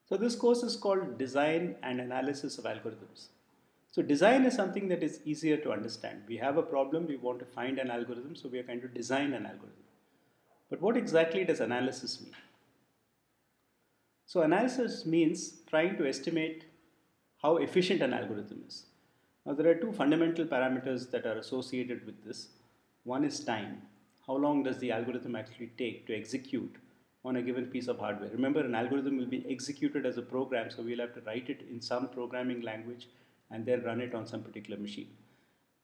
So this course is called Design and Analysis of Algorithms. So design is something that is easier to understand. We have a problem, we want to find an algorithm, so we are going to design an algorithm. But what exactly does analysis mean? So analysis means trying to estimate how efficient an algorithm is. Now there are two fundamental parameters that are associated with this. One is time. How long does the algorithm actually take to execute on a given piece of hardware? Remember, an algorithm will be executed as a program, so we'll have to write it in some programming language and then run it on some particular machine.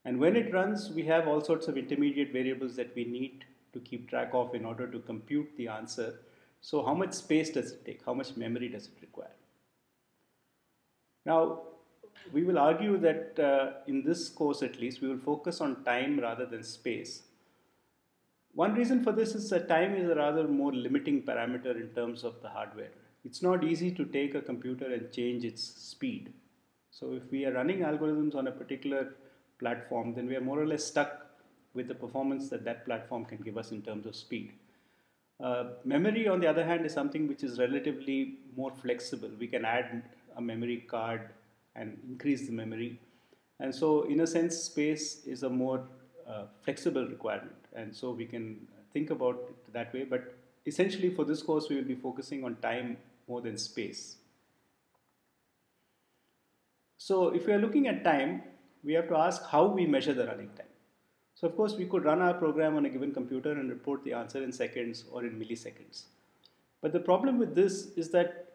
And when it runs, we have all sorts of intermediate variables that we need to keep track of in order to compute the answer. So how much space does it take? How much memory does it require? Now, we will argue that in this course at least, we will focus on time rather than space. One reason for this is that time is a rather more limiting parameter in terms of the hardware. It's not easy to take a computer and change its speed. So if we are running algorithms on a particular platform, then we are more or less stuck with the performance that that platform can give us in terms of speed. Memory, on the other hand, is something which is relatively more flexible. We can add a memory card and increase the memory. And so, in a sense, space is a more flexible requirement. And so, we can think about it that way. But essentially, for this course, we will be focusing on time more than space. So, if we are looking at time, we have to ask how we measure the running time. So of course we could run our program on a given computer and report the answer in seconds or in milliseconds. But the problem with this is that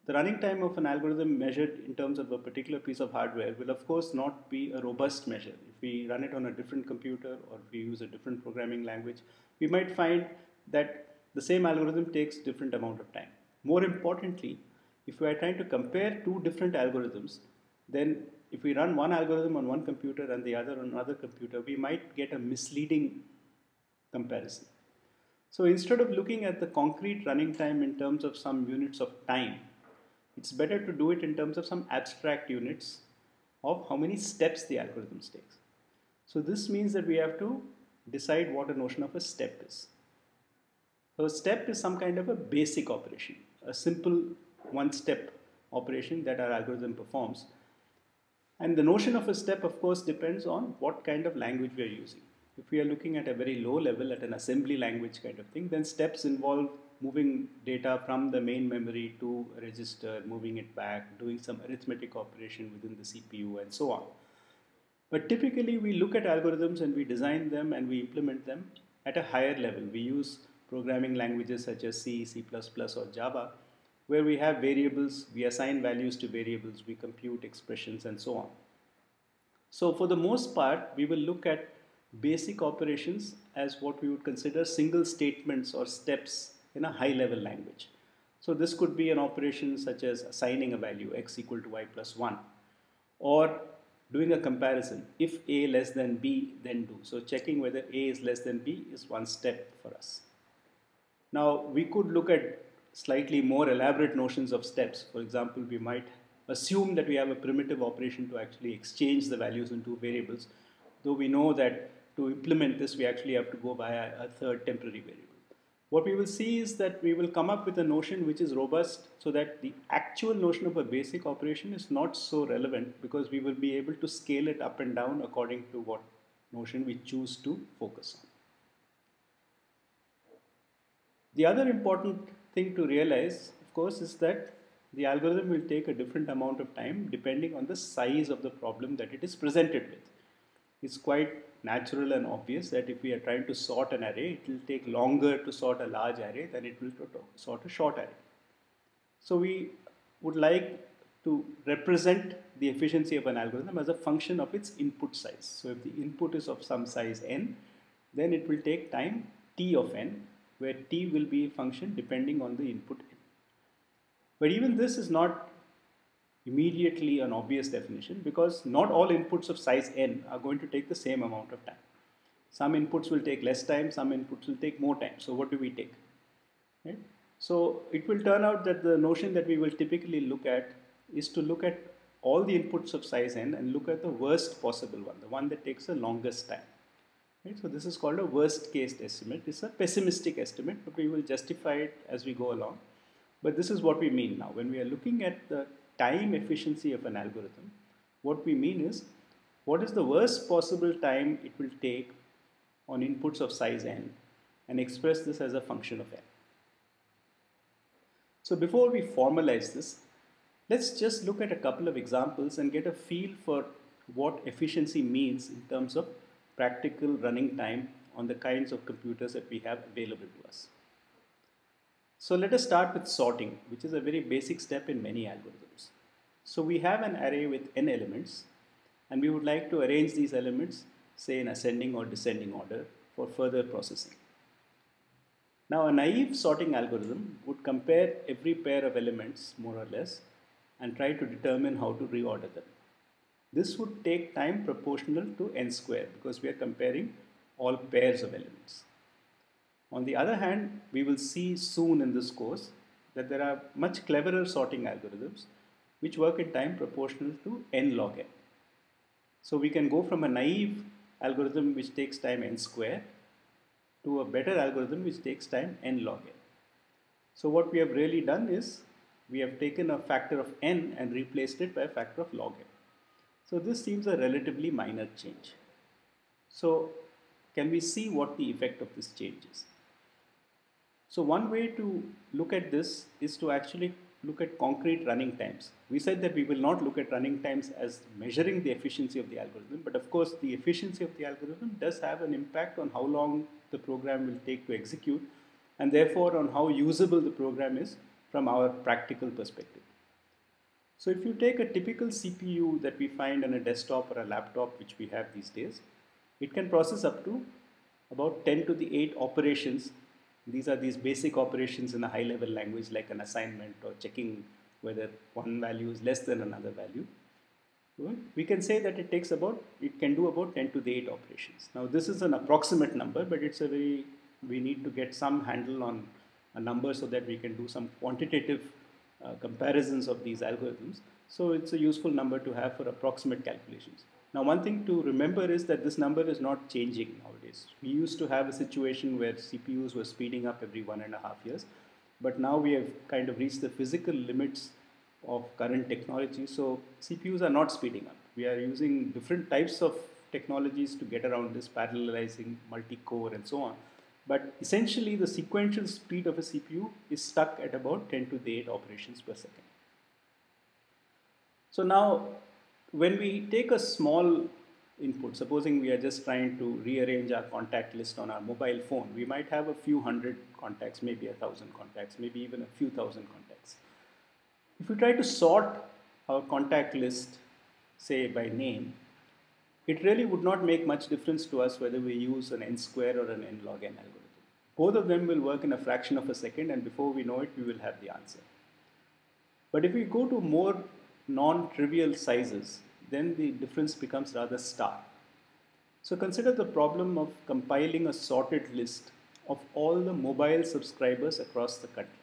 the running time of an algorithm measured in terms of a particular piece of hardware will of course not be a robust measure. If we run it on a different computer or if we use a different programming language, we might find that the same algorithm takes different amount of time. More importantly, if we are trying to compare two different algorithms, then if we run one algorithm on one computer and the other on another computer, we might get a misleading comparison. So instead of looking at the concrete running time in terms of some units of time, it's better to do it in terms of some abstract units of how many steps the algorithm takes. So this means that we have to decide what a notion of a step is. So a step is some kind of a basic operation, a simple one-step operation that our algorithm performs. And the notion of a step, of course, depends on what kind of language we are using. If we are looking at a very low level, at an assembly language kind of thing, then steps involve moving data from the main memory to a register, moving it back, doing some arithmetic operation within the CPU, and so on. But typically, we look at algorithms and we design them and we implement them at a higher level. We use programming languages such as C, C++, or Java, where we have variables, we assign values to variables, we compute expressions and so on. So for the most part, we will look at basic operations as what we would consider single statements or steps in a high level language. So this could be an operation such as assigning a value x equal to y plus 1 or doing a comparison. If a less than b, then do. So checking whether a is less than b is one step for us. Now we could look at slightly more elaborate notions of steps. For example, we might assume that we have a primitive operation to actually exchange the values in two variables, though we know that to implement this we actually have to go via a third temporary variable. What we will see is that we will come up with a notion which is robust so that the actual notion of a basic operation is not so relevant because we will be able to scale it up and down according to what notion we choose to focus on. The other important thing to realize, of course, is that the algorithm will take a different amount of time depending on the size of the problem that it is presented with. It's quite natural and obvious that if we are trying to sort an array, it will take longer to sort a large array than it will to sort a short array. So we would like to represent the efficiency of an algorithm as a function of its input size. So if the input is of some size n, then it will take time t of n, where t will be a function depending on the input n. But even this is not immediately an obvious definition because not all inputs of size n are going to take the same amount of time. Some inputs will take less time, some inputs will take more time. So what do we take? Right? So it will turn out that the notion that we will typically look at is to look at all the inputs of size n and look at the worst possible one, the one that takes the longest time. Right? So this is called a worst case estimate. It's a pessimistic estimate, but we will justify it as we go along. But this is what we mean now. When we are looking at the time efficiency of an algorithm, what we mean is what is the worst possible time it will take on inputs of size n, and express this as a function of n. So before we formalize this, let's just look at a couple of examples and get a feel for what efficiency means in terms of practical running time on the kinds of computers that we have available to us. So let us start with sorting, which is a very basic step in many algorithms. So we have an array with n elements, and we would like to arrange these elements, say in ascending or descending order, for further processing. Now a naive sorting algorithm would compare every pair of elements, more or less, and try to determine how to reorder them. This would take time proportional to n square because we are comparing all pairs of elements. On the other hand, we will see soon in this course that there are much cleverer sorting algorithms which work in time proportional to n log n. So we can go from a naive algorithm which takes time n square to a better algorithm which takes time n log n. So what we have really done is we have taken a factor of n and replaced it by a factor of log n. So this seems a relatively minor change. So can we see what the effect of this change is? So one way to look at this is to actually look at concrete running times. We said that we will not look at running times as measuring the efficiency of the algorithm, but of course the efficiency of the algorithm does have an impact on how long the program will take to execute, and therefore on how usable the program is from our practical perspective. So if you take a typical CPU that we find on a desktop or a laptop, which we have these days, it can process up to about 10 to the 8 operations. These are these basic operations in a high level language like an assignment or checking whether one value is less than another value. We can say that it can do about 10 to the 8 operations. Now this is an approximate number, but we need to get some handle on a number so that we can do some quantitative comparisons of these algorithms. So it's a useful number to have for approximate calculations. Now one thing to remember is that this number is not changing nowadays. We used to have a situation where CPUs were speeding up every 1.5 years, but now we have kind of reached the physical limits of current technology. So CPUs are not speeding up. We are using different types of technologies to get around this, parallelizing, multi-core and so on. But essentially the sequential speed of a CPU is stuck at about 10 to the 8 operations per second. So now when we take a small input, supposing we are just trying to rearrange our contact list on our mobile phone, we might have a few hundred contacts, maybe 1,000 contacts, maybe even a few thousand contacts. If we try to sort our contact list, say by name, it really would not make much difference to us whether we use an n square or an n log n algorithm. Both of them will work in a fraction of a second, and before we know it, we will have the answer. But if we go to more non-trivial sizes, then the difference becomes rather stark. So consider the problem of compiling a sorted list of all the mobile subscribers across the country.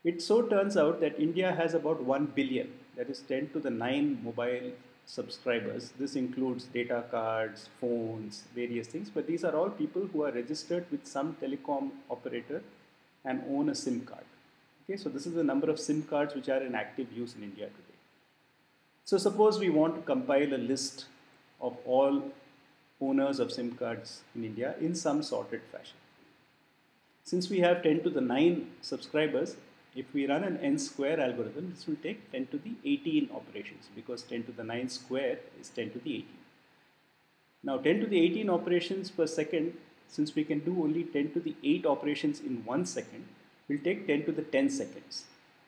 It so turns out that India has about 1 billion, that is 10 to the 9 mobile subscribers. This includes data cards, phones, various things, but these are all people who are registered with some telecom operator and own a SIM card. Okay, so this is the number of SIM cards which are in active use in India today. So suppose we want to compile a list of all owners of SIM cards in India in some sorted fashion. Since we have 10 to the 9 subscribers, if we run an n square algorithm, this will take 10 to the 18 operations, because 10 to the 9 square is 10 to the 18. Now 10 to the 18 operations per second, since we can do only 10 to the 8 operations in 1 second, will take 10 to the 10 seconds.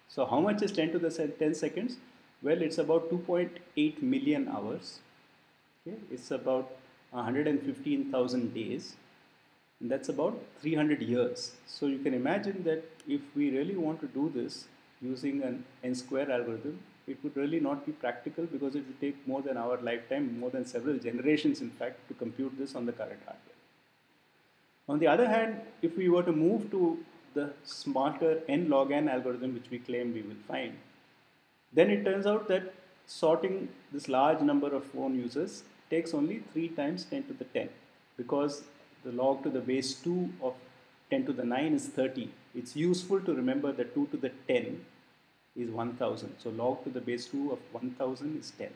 So how much is 10 to the 10 seconds? Well, it's about 2.8 million hours. Okay? It's about 115,000 days. And that's about 300 years. So you can imagine that if we really want to do this using an n square algorithm, it would really not be practical, because it would take more than our lifetime, more than several generations in fact, to compute this on the current hardware. On the other hand, if we were to move to the smarter n log n algorithm, which we claim we will find, then it turns out that sorting this large number of phone users takes only 3 times 10 to the 10, because the log to the base 2 of 10 to the 9 is 30. it's useful to remember that 2 to the 10 is 1000. So log to the base 2 of 1000 is 10.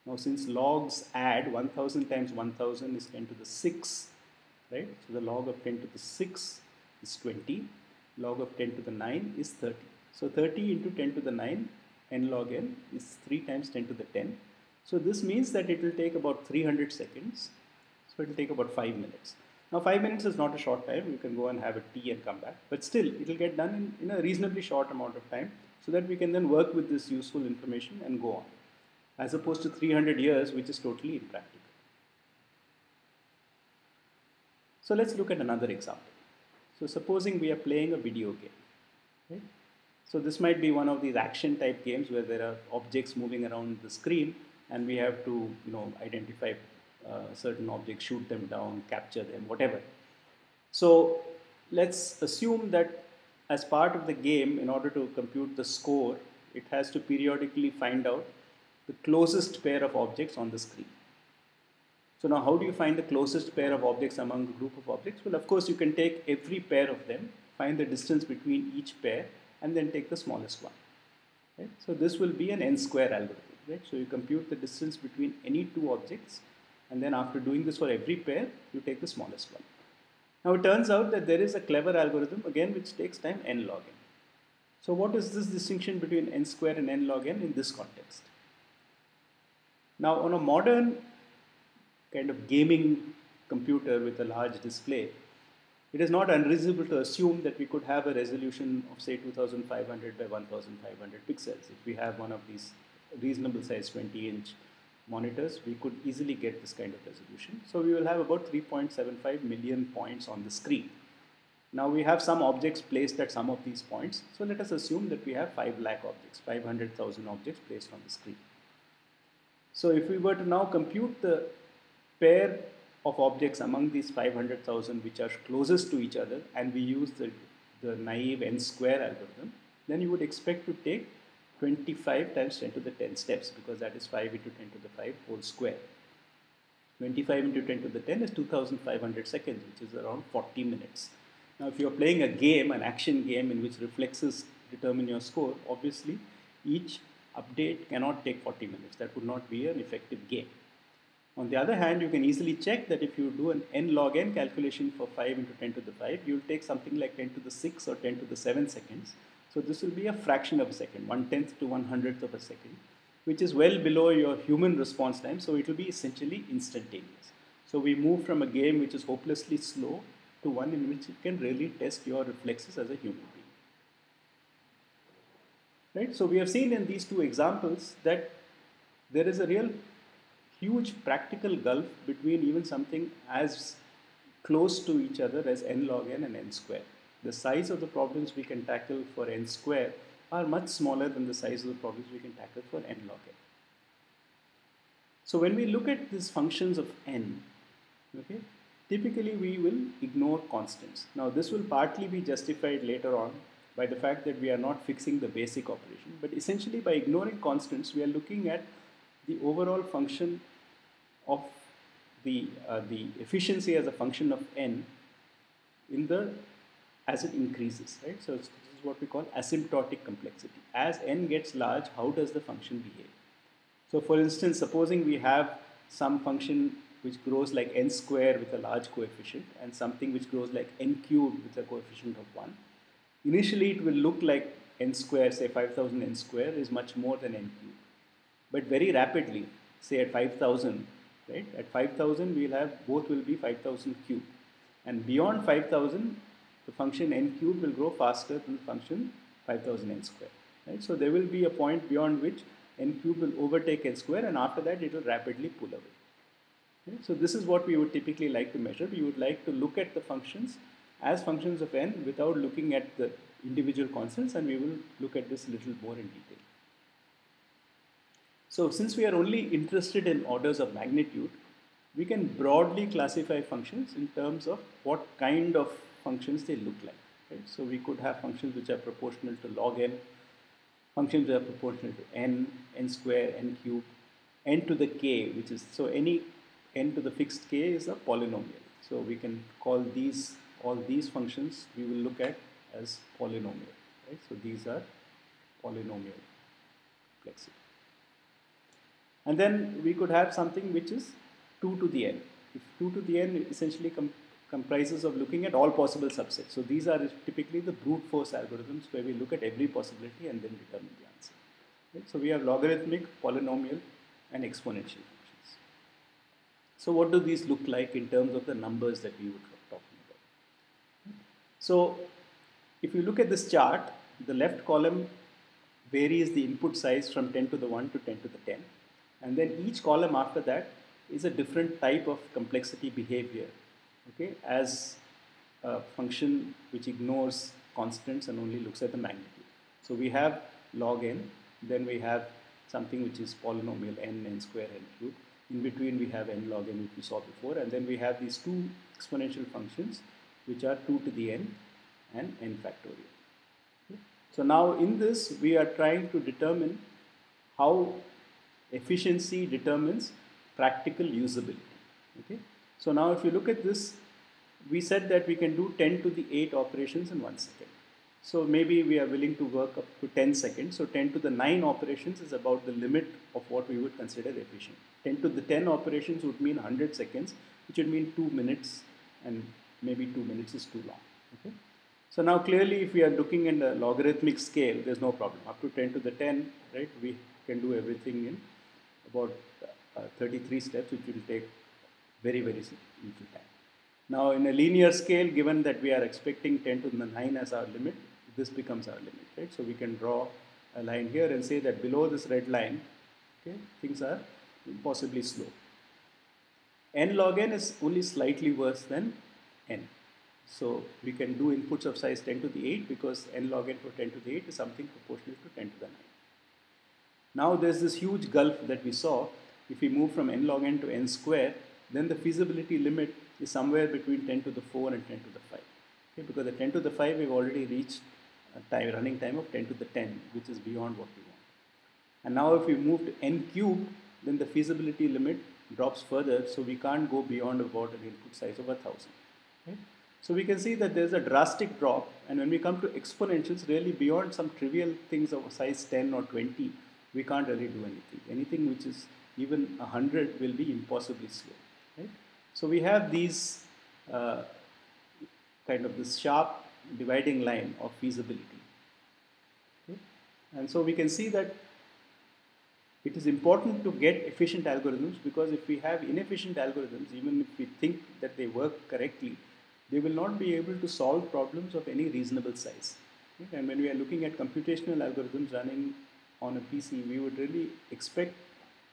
Now since logs add, 1000 times 1000 is 10 to the 6, right? So the log of 10 to the 6 is 20. Log of 10 to the 9 is 30. So 30 into 10 to the 9, n log n is 3 times 10 to the 10. So this means that it will take about 300 seconds. So it will take about 5 minutes. Now 5 minutes is not a short time. You can go and have a tea and come back. But still, it will get done in a reasonably short amount of time so that we can then work with this useful information and go on. As opposed to 300 years, which is totally impractical. So let's look at another example. So supposing we are playing a video game. Right? So this might be one of these action type games where there are objects moving around the screen and we have to identify certain objects, shoot them down, capture them, whatever. So let's assume that as part of the game, in order to compute the score, it has to periodically find out the closest pair of objects on the screen. So now how do you find the closest pair of objects among a group of objects? Well, of course, you can take every pair of them, find the distance between each pair, and then take the smallest one. Right? So this will be an n-square algorithm. Right? So you compute the distance between any two objects, and then after doing this for every pair, you take the smallest one. Now it turns out that there is a clever algorithm, again, which takes time n log n. So what is this distinction between n square and n log n in this context? Now on a modern kind of gaming computer with a large display, it is not unreasonable to assume that we could have a resolution of say 2500 by 1500 pixels. If we have one of these reasonable size 20-inch monitors, we could easily get this kind of resolution. So we will have about 3.75 million points on the screen. Now we have some objects placed at some of these points. So let us assume that we have 5 lakh objects, 500,000 objects placed on the screen. So if we were to now compute the pair of objects among these 500,000 which are closest to each other, and we use the naive n-square algorithm, then you would expect to take 25 times 10 to the 10 steps, because that is 5 into 10 to the 5 whole square. 25 into 10 to the 10 is 2500 seconds, which is around 40 minutes. Now if you're playing a game, an action game in which reflexes determine your score, obviously each update cannot take 40 minutes. That would not be an effective game. On the other hand, you can easily check that if you do an n log n calculation for 5 into 10 to the 5, you will take something like 10 to the 6 or 10 to the 7 seconds. So this will be a fraction of a second, 1/10 to 1/100th of a second, which is well below your human response time. So it will be essentially instantaneous. So we move from a game which is hopelessly slow to one in which it can really test your reflexes as a human being. Right? So we have seen in these two examples that there is a real huge practical gulf between even something as close to each other as n log n and n square. The size of the problems we can tackle for n square are much smaller than the size of the problems we can tackle for n log n. So when we look at these functions of n, okay, typically we will ignore constants. Now this will partly be justified later on by the fact that we are not fixing the basic operation, but essentially by ignoring constants we are looking at the overall function of the efficiency as a function of n as it increases, right? So this is what we call asymptotic complexity. As n gets large, how does the function behave? So for instance, supposing we have some function which grows like n square with a large coefficient and something which grows like n cubed with a coefficient of 1. Initially it will look like n square, say 5000 n square is much more than n cubed. But very rapidly, say at 5000, right? At 5000 we'll have both will be 5000 cubed. And beyond 5000, the function n cubed will grow faster than the function 5000 n square. Right? So there will be a point beyond which n cubed will overtake n square, and after that it will rapidly pull away. Right? So this is what we would typically like to measure. We would like to look at the functions as functions of n without looking at the individual constants, and we will look at this a little more in detail. So since we are only interested in orders of magnitude, we can broadly classify functions in terms of what kind of functions they look like. Right? So we could have functions which are proportional to log n, functions which are proportional to n, n square, n cube, n to the k, which is, so any n to the fixed k is a polynomial. So we can call all these functions we will look at as polynomial, right? So these are polynomial complexity. And then we could have something which is 2 to the n. If 2 to the n essentially comprises of looking at all possible subsets. So these are typically the brute force algorithms where we look at every possibility and then determine the answer. Right? So we have logarithmic, polynomial, and exponential functions. So what do these look like in terms of the numbers that we were talking about? So if you look at this chart, the left column varies the input size from 10 to the 1 to 10 to the 10. And then each column after that is a different type of complexity behavior, okay, as a function which ignores constants and only looks at the magnitude. So we have log n, then we have something which is polynomial n square, n cube. In between we have n log n, which we saw before, and then we have these two exponential functions which are 2 to the n and n factorial. Okay. So now in this we are trying to determine how efficiency determines practical usability. Okay. So now if you look at this, we said that we can do 10 to the 8 operations in 1 second. So maybe we are willing to work up to 10 seconds. So 10 to the 9 operations is about the limit of what we would consider efficient. 10 to the 10 operations would mean 100 seconds, which would mean 2 minutes, and maybe 2 minutes is too long. Okay. So now clearly if we are looking in a logarithmic scale, there's no problem. Up to 10 to the 10, right, we can do everything in about 33 steps, which will take very, very little time. Now in a linear scale, given that we are expecting 10 to the 9 as our limit, this becomes our limit, right? So we can draw a line here and say that below this red line, okay, things are impossibly slow. N log n is only slightly worse than n. So we can do inputs of size 10 to the 8 because n log n for 10 to the 8 is something proportional to 10 to the 9. Now there's this huge gulf that we saw. If we move from n log n to n square, then the feasibility limit is somewhere between 10 to the 4 and 10 to the 5. Okay, because at 10 to the 5, we've already reached a running time of 10 to the 10, which is beyond what we want. And now if we move to n cubed, then the feasibility limit drops further, so we can't go beyond about an input size of 1,000. Right? So we can see that there's a drastic drop, and when we come to exponentials, really beyond some trivial things of size 10 or 20, we can't really do anything. Anything which is even 100 will be impossibly slow. Right? So we have these kind of this sharp dividing line of feasibility. Okay? And so we can see that it is important to get efficient algorithms, because if we have inefficient algorithms, even if we think that they work correctly, they will not be able to solve problems of any reasonable size. Okay? And when we are looking at computational algorithms running on a PC, we would really expect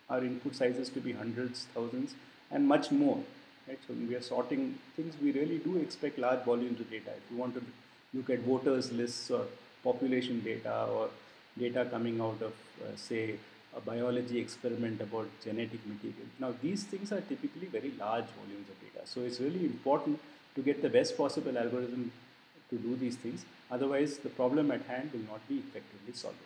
our input sizes to be hundreds, thousands, and much more. Right? So when we are sorting things, we really do expect large volumes of data. If you want to look at voters lists or population data or data coming out of, say, a biology experiment about genetic material. Now these things are typically very large volumes of data. So it's really important to get the best possible algorithm to do these things. Otherwise, the problem at hand will not be effectively solvable.